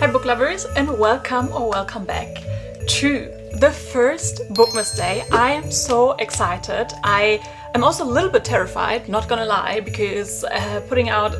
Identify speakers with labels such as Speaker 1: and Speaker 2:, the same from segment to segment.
Speaker 1: Hi book lovers, and welcome or welcome back to the first Bookmas day. I am so excited. I am also a little bit terrified, not gonna lie, because putting out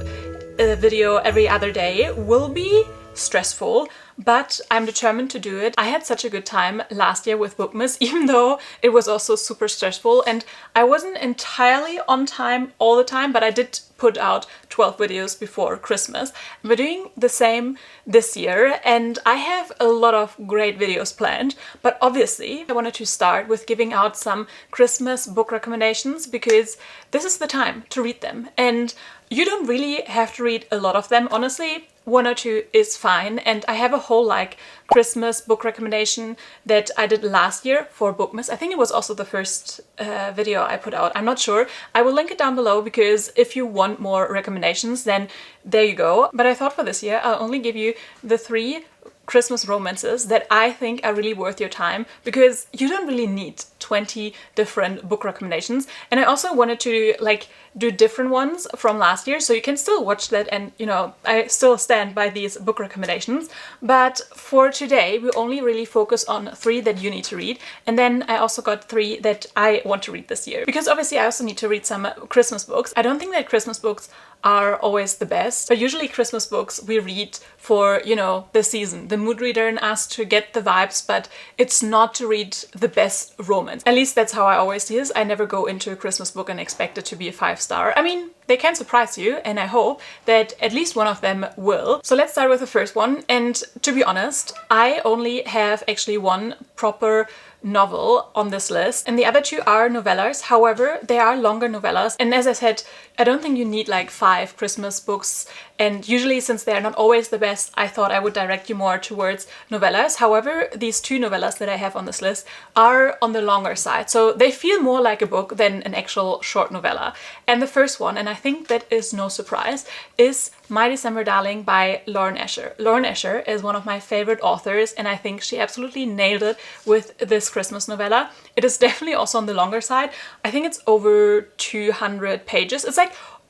Speaker 1: a video every other day will be stressful, but I'm determined to do it. I had such a good time last year with Bookmas, even though it was also super stressful, and I wasn't entirely on time all the time, but I did put out 12 videos before Christmas. We're doing the same this year, and I have a lot of great videos planned, but obviously I wanted to start with giving out some Christmas book recommendations because this is the time to read them, and you don't really have to read a lot of them. Honestly, one or two is fine, and I have a whole Christmas book recommendation that I did last year for Bookmas. I think it was also the first video I put out. I'm not sure. I will link it down below because if you want more recommendations, then there you go. But I thought for this year I'll only give you the 3 Christmas romances that I think are really worth your time, because you don't really need 20 different book recommendations. And I also wanted to do different ones from last year, so you can still watch that, and I still stand by these book recommendations. But for today we only really focus on 3 that you need to read, and then I also got 3 that I want to read this year, because obviously I also need to read some Christmas books. I don't think that Christmas books are always the best, but usually Christmas books we read for, the season, the mood reader in us, to get the vibes, but it's not to read the best romance. At least that's how I always do this. I never go into a Christmas book and expect it to be a 5-star. I mean, they can surprise you, and I hope that at least one of them will. So let's start with the first one, and to be honest, I only have actually one proper novel on this list, and the other 2 are novellas. However, they are longer novellas, and as I said, I don't think you need 5 Christmas books, and usually since they are not always the best, I thought I would direct you more towards novellas. However, these 2 novellas that I have on this list are on the longer side, so they feel more like a book than an actual short novella. And the first one, and I think that is no surprise, is My December Darling by Lauren Asher. Lauren Asher is one of my favorite authors, and I think she absolutely nailed it with this Christmas novella. It is definitely also on the longer side. I think it's over 200 pages. It's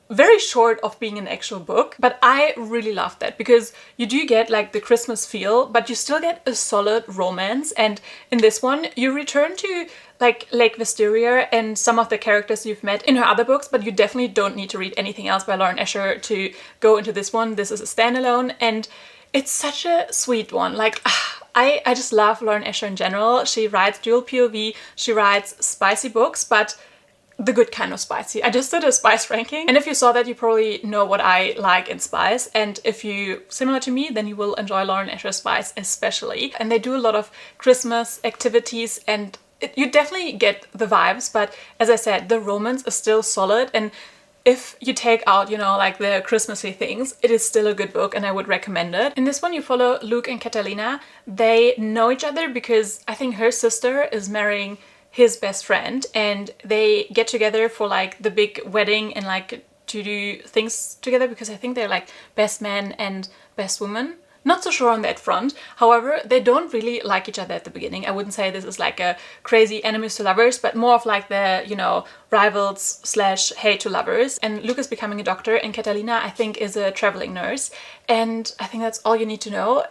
Speaker 1: very short of being an actual book, but I really love that because you do get the Christmas feel, but you still get a solid romance. And in this one you return to Lake Wisteria and some of the characters you've met in her other books, but you definitely don't need to read anything else by Lauren Asher to go into this one. This is a standalone, and it's such a sweet one. I just love Lauren Asher in general. She writes dual POV, she writes spicy books, but the good kind of spicy. I just did a spice ranking, and if you saw that, you probably know what I like in spice, and if you similar to me, then you will enjoy Lauren Asher's spice especially. And they do a lot of Christmas activities, and you definitely get the vibes, but as I said, the romance is still solid, and if you take out, the Christmassy things, it is still a good book, and I would recommend it. In this one, you follow Luke and Catalina. They know each other because I think her sister is marrying his best friend, and they get together for the big wedding and to do things together, because I think they're best man and best woman. Not so sure on that front. However, they don't really like each other at the beginning. I wouldn't say this is a crazy enemies to lovers, but more of the, rivals / hate to lovers. And Luke is becoming a doctor, and Catalina, I think, is a traveling nurse. And I think that's all you need to know.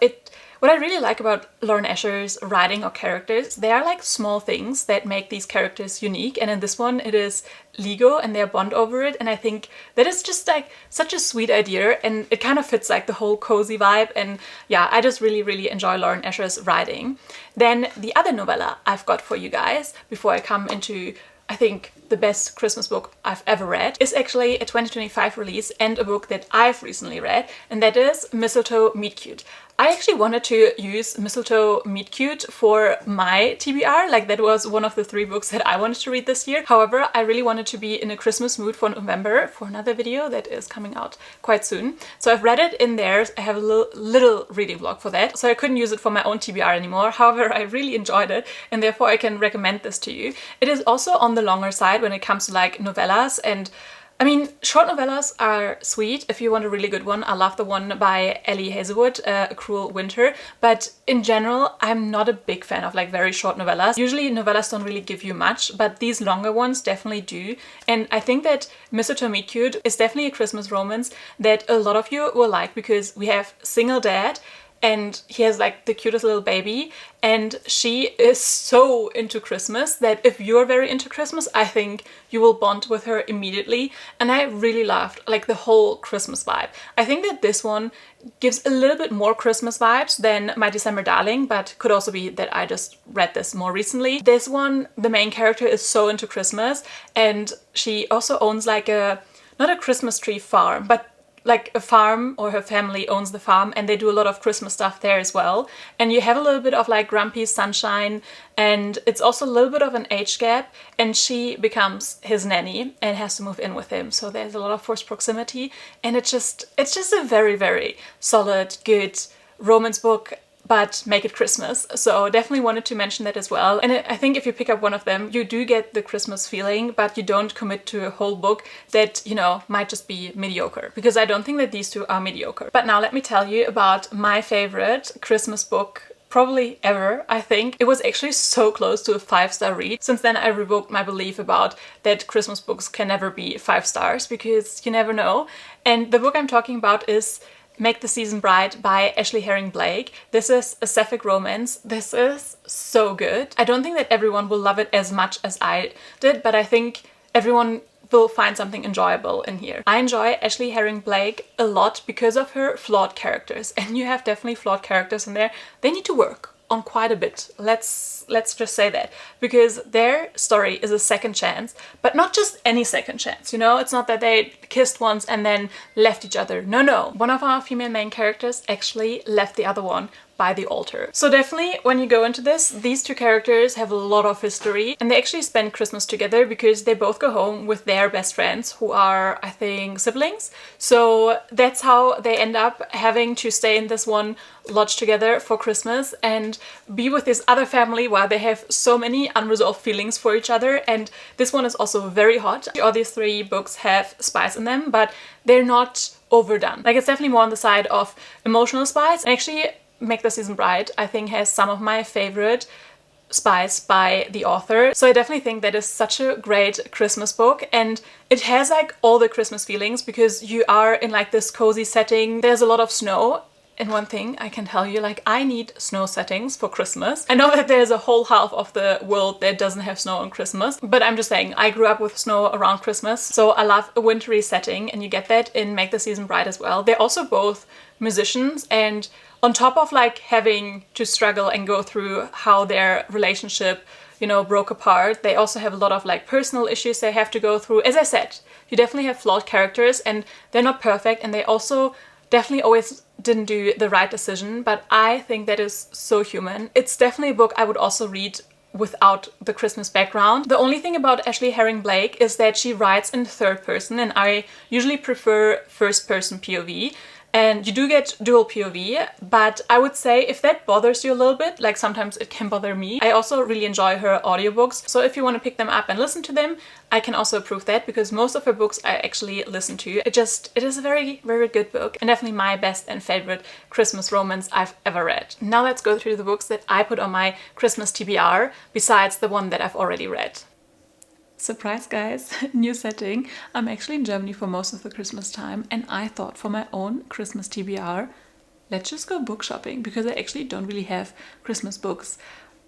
Speaker 1: What I really like about Lauren Asher's writing or characters, they are small things that make these characters unique. And in this one, it is Lego and their bond over it. And I think that is just such a sweet idea, and it kind of fits the whole cozy vibe. And yeah, I just really, really enjoy Lauren Asher's writing. Then the other novella I've got for you guys before I come into, I think, the best Christmas book I've ever read, is actually a 2025 release and a book that I've recently read, and that is Mistletoe Meet Cute. I actually wanted to use Mistletoe Meet Cute for my TBR, that was one of the 3 books that I wanted to read this year. However, I really wanted to be in a Christmas mood for November for another video that is coming out quite soon. So I've read it in there. I have a little reading vlog for that, so I couldn't use it for my own TBR anymore. However, I really enjoyed it, and therefore I can recommend this to you. It is also on the longer side when it comes to novellas, and I mean, short novellas are sweet if you want a really good one. I love the one by Ellie Hazelwood, A Cruel Winter, but in general, I'm not a big fan of very short novellas. Usually novellas don't really give you much, but these longer ones definitely do. And I think that Mistletoe Meet Cute is definitely a Christmas romance that a lot of you will like, because we have single dad and he has like the cutest little baby, and she is so into Christmas that if you're very into Christmas, I think you will bond with her immediately. And I really loved like the whole Christmas vibe. I think that this one gives a little bit more Christmas vibes than My December Darling, but could also be that I just read this more recently. This one, the main character is so into Christmas, and she also owns like not a Christmas tree farm, but like a farm, or her family owns the farm, and they do a lot of Christmas stuff there as well. And you have a little bit of like grumpy sunshine, and it's also a little bit of an age gap, and she becomes his nanny and has to move in with him. So there's a lot of forced proximity, and it's just a very, very solid, good romance book, but make it Christmas. So definitely wanted to mention that as well. And I think if you pick up one of them, you do get the Christmas feeling, but you don't commit to a whole book that, you know, might just be mediocre, because I don't think that these two are mediocre. But now let me tell you about my favorite Christmas book probably ever, I think. It was actually so close to a 5-star read. Since then I revoked my belief about that Christmas books can never be 5 stars, because you never know. And the book I'm talking about is Make the Season Bright by Ashley Herring Blake. This is a sapphic romance. This is so good. I don't think that everyone will love it as much as I did, but I think everyone will find something enjoyable in here. I enjoy Ashley Herring Blake a lot because of her flawed characters, and you have definitely flawed characters in there. They need to work on quite a bit. Let's just say that, because their story is a second chance, but not just any second chance, you know? It's not that they kissed once and then left each other. No. One of our female main characters actually left the other one by the altar. So definitely when you go into this, these two characters have a lot of history, and they actually spend Christmas together because they both go home with their best friends, who are, I think, siblings. So that's how they end up having to stay in this one lodge together for Christmas and be with this other family while they have so many unresolved feelings for each other. And this one is also very hot. All these 3 books have spice in them, but they're not overdone. Like, it's definitely more on the side of emotional spice. And actually, Make the Season Bright, I think, has some of my favorite spice by the author. So I definitely think that is such a great Christmas book, and it has like all the Christmas feelings because you are in like this cozy setting. There's a lot of snow. And one thing I can tell you, like, I need snow settings for Christmas. I know that there's a whole half of the world that doesn't have snow on Christmas, but I'm just saying, I grew up with snow around Christmas, so I love a wintry setting, and you get that in Make the Season Bright as well. They're also both musicians, and on top of like having to struggle and go through how their relationship, you know, broke apart, they also have a lot of like personal issues they have to go through. As I said, you definitely have flawed characters, and they're not perfect, and they also definitely always didn't do the right decision, but I think that is so human. It's definitely a book I would also read without the Christmas background. The only thing about Ashley Herring Blake is that she writes in third person, and I usually prefer first person POV. And you do get dual POV, but I would say if that bothers you a little bit, like sometimes it can bother me, I also really enjoy her audiobooks. So if you want to pick them up and listen to them, I can also approve that, because most of her books I actually listen to. It is a very, very good book, and definitely my best and favorite Christmas romance I've ever read. Now let's go through the books that I put on my Christmas TBR, besides the one that I've already read. Surprise guys, new setting. I'm actually in Germany for most of the Christmas time, and I thought for my own Christmas TBR, let's just go book shopping, because I actually don't really have Christmas books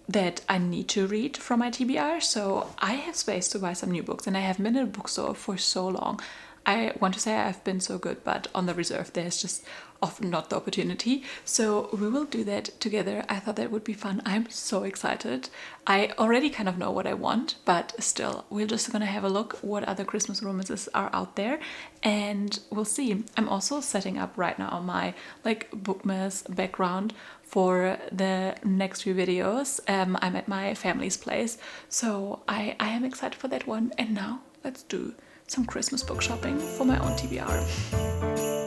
Speaker 1: that I need to read from my TBR, so I have space to buy some new books, and I haven't been in a bookstore for so long. I want to say I've been so good, but on the reserve there's just often not the opportunity. So we will do that together. I thought that would be fun. I'm so excited. I already kind of know what I want, but still, we're just gonna have a look what other Christmas romances are out there, and we'll see. I'm also setting up right now my like Bookmas background for the next few videos. I'm at my family's place, so I am excited for that one. And now let's do some Christmas book shopping for my own TBR.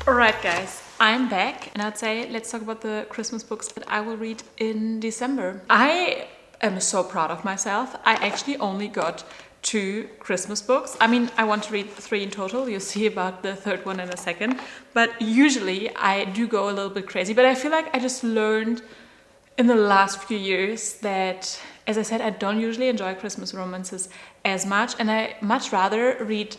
Speaker 1: Alright guys, I'm back and I'd say let's talk about the Christmas books that I will read in December. I am so proud of myself. I actually only got 2 Christmas books. I mean, I want to read 3 in total. You'll see about the 3rd one in a second. But usually I do go a little bit crazy. But I feel like I just learned in the last few years that, as I said, I don't usually enjoy Christmas romances as much. And I much rather read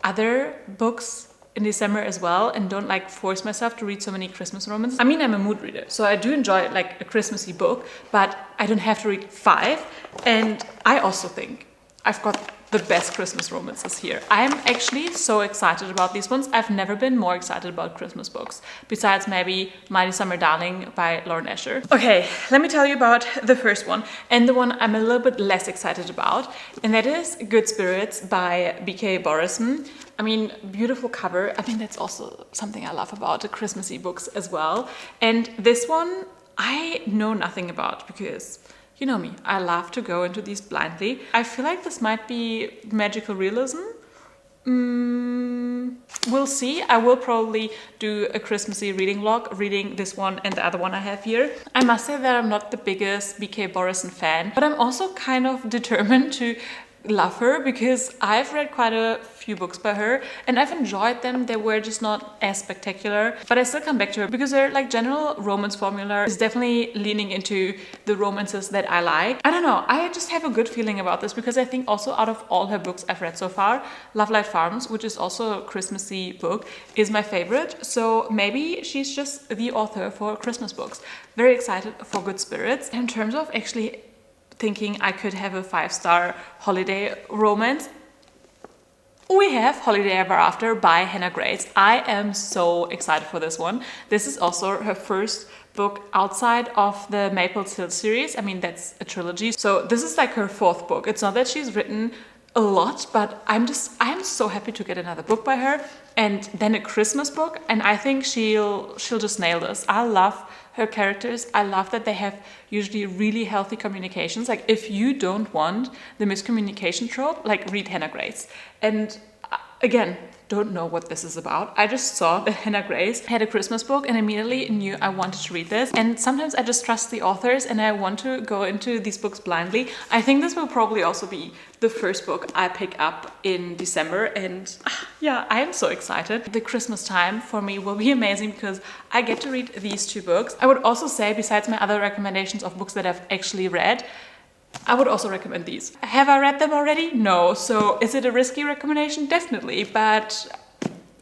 Speaker 1: other books in December as well and don't like force myself to read so many Christmas romances. I mean, I'm a mood reader, so I do enjoy like a Christmassy book, but I don't have to read 5. And I also think I've got the best Christmas romances here. I'm actually so excited about these ones. I've never been more excited about Christmas books, besides maybe Mighty Summer Darling by Lauren Asher. Okay, let me tell you about the first one, and the one I'm a little bit less excited about, and that is Good Spirits by BK Borrison. I mean, beautiful cover. I mean, that's also something I love about the Christmassy books as well. And this one I know nothing about because you know me, I love to go into these blindly. I feel like this might be magical realism. We'll see. I will probably do a Christmassy reading vlog, reading this one and the other one I have here. I must say that I'm not the biggest BK Borrison fan, but I'm also kind of determined to love her because I've read quite a few books by her and I've enjoyed them. They were just not as spectacular, but I still come back to her because her like general romance formula is definitely leaning into the romances that I like. I don't know, I just have a good feeling about this because I think also out of all her books I've read so far, Love Light Farms, which is also a Christmassy book, is my favorite. So maybe she's just the author for Christmas books. Very excited for Good Spirits. In terms of actually thinking I could have a 5-star holiday romance, we have Holiday Ever After by Hannah Grace. I am so excited for this one. This is also her first book outside of the Maple Hill series. I mean, that's a trilogy. So this is like her 4th book. It's not that she's written a lot, but I'm so happy to get another book by her and then a Christmas book, and I think she'll just nail this. I love her characters. I love that they have usually really healthy communications. Like if you don't want the miscommunication trope, like read Hannah Grace. And again, don't know what this is about. I just saw that Hannah Grace had a Christmas book and immediately knew I wanted to read this. And sometimes I just trust the authors and I want to go into these books blindly. I think this will probably also be the first book I pick up in December, and yeah, I am so excited. The Christmas time for me will be amazing because I get to read these 2 books. I would also say, besides my other recommendations of books that I've actually read, I would also recommend these. Have I read them already? No. So is it a risky recommendation? Definitely. But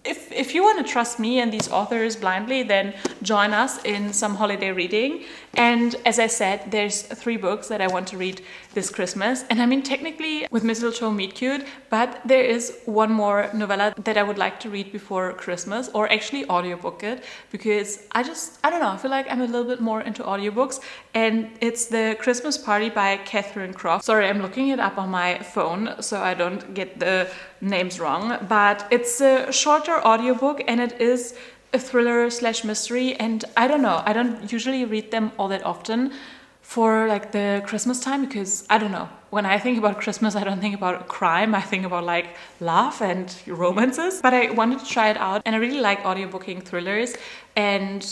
Speaker 1: if you want to trust me and these authors blindly, then join us in some holiday reading. And as I said, there's 3 books that I want to read this Christmas. And I mean, technically with Mistletoe Meet Cute, but there is one more novella that I would like to read before Christmas, or actually audiobook it, because I don't know, I feel like I'm a little bit more into audiobooks, and it's The Christmas Party by Kathryn Croft. Sorry, I'm looking it up on my phone so I don't get the names wrong, but it's a shorter audiobook and it is a thriller / mystery, and I don't know, I don't usually read them all that often for like the Christmas time because I don't know, when I think about Christmas I don't think about crime, I think about like love and romances. But I wanted to try it out and I really like audiobooking thrillers, and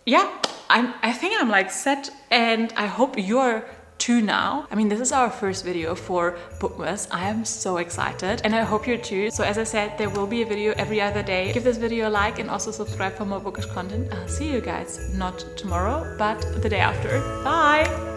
Speaker 1: yeah, I think I'm like set, and I hope you're too now. I mean, this is our first video for Bookmas. I am so excited and I hope you're too. So as I said, there will be a video every other day. Give this video a like and also subscribe for more bookish content. I'll see you guys not tomorrow, but the day after. Bye!